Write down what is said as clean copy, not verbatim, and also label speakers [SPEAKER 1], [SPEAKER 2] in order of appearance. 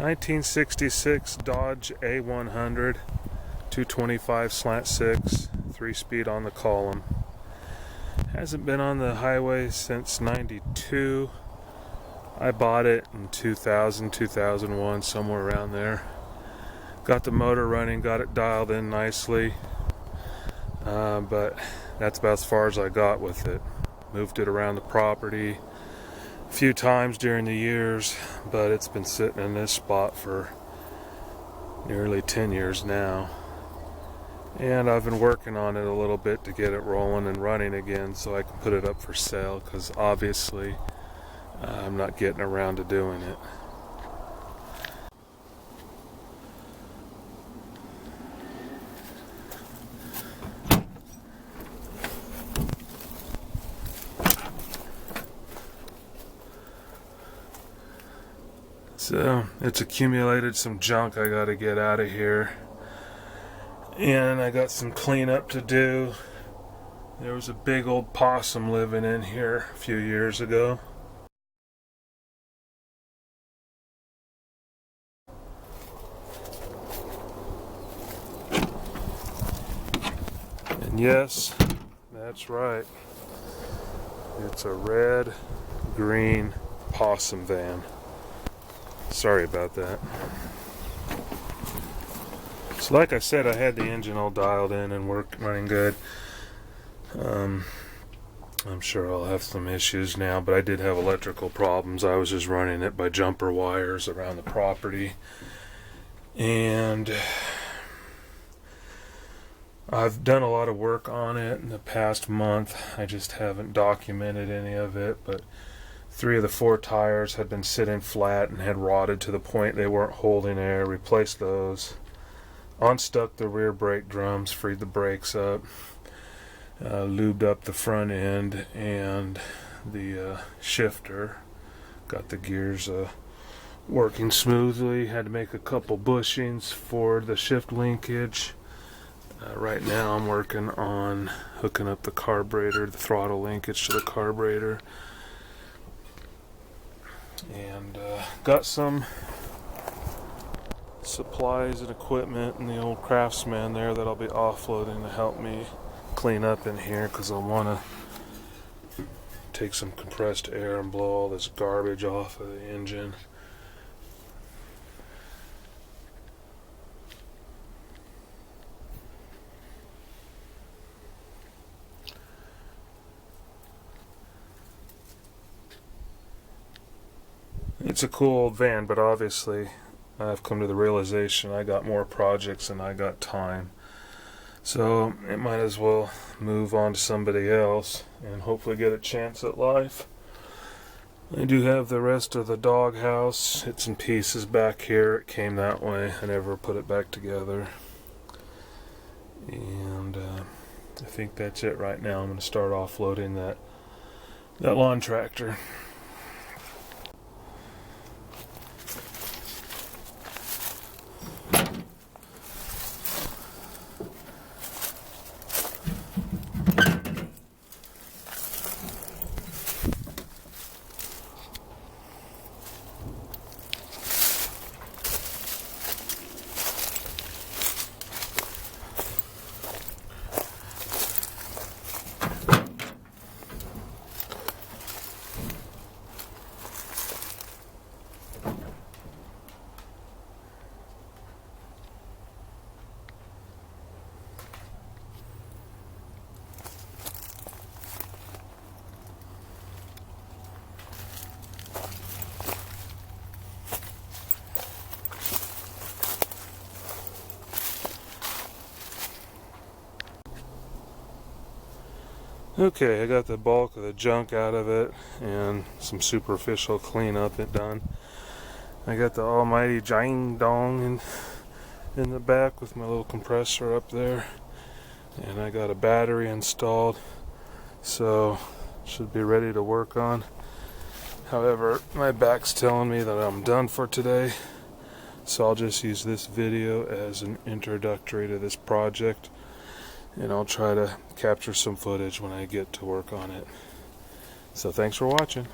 [SPEAKER 1] 1966 Dodge A100, 225 Slant Six, 3-speed on the column. Hasn't been on the highway since '92. I bought it in 2000, 2001, somewhere around there. Got the motor running, got it dialed in nicely, but that's about as far as I got with it. Moved it around the property a few times during the years, but it's been sitting in this spot for nearly 10 years now. And I've been working on it a little bit to get it rolling and running again so I can put it up for sale, because obviously I'm not getting around to doing it. So it's accumulated some junk I got to get out of here, and I got some cleanup to do. There was a big old possum living in here a few years ago. And yes, that's right, it's a red green possum van. Sorry about that. So like I said, I had the engine all dialed in and running good. I'm sure I'll have some issues now, but I did have electrical problems. I was just running it by jumper wires around the property. And I've done a lot of work on it in the past month. I just haven't documented any of it, but 3 of the 4 tires had been sitting flat and had rotted to the point they weren't holding air. Replaced those. Unstuck the rear brake drums, freed the brakes up, lubed up the front end and the shifter. Got the gears working smoothly. Had to make a couple bushings for the shift linkage. Right now I'm working on hooking up the carburetor, the throttle linkage to the carburetor. And got some supplies and equipment in the old Craftsman there that I'll be offloading to help me clean up in here, because I want to take some compressed air and blow all this garbage off of the engine. It's a cool old van, but obviously I've come to the realization I got more projects than I got time. So it might as well move on to somebody else and hopefully get a chance at life. I do have the rest of the dog house. It's in pieces back here. It came that way. I never put it back together. And I think that's it right now. I'm going to start offloading that lawn tractor. Okay, I got the bulk of the junk out of it and some superficial cleanup done. I got the almighty Jang Dong in the back with my little compressor up there, and I got a battery installed, so should be ready to work on. However, my back's telling me that I'm done for today, so I'll just use this video as an introductory to this project, and I'll try to capture some footage when I get to work on it. So thanks for watching.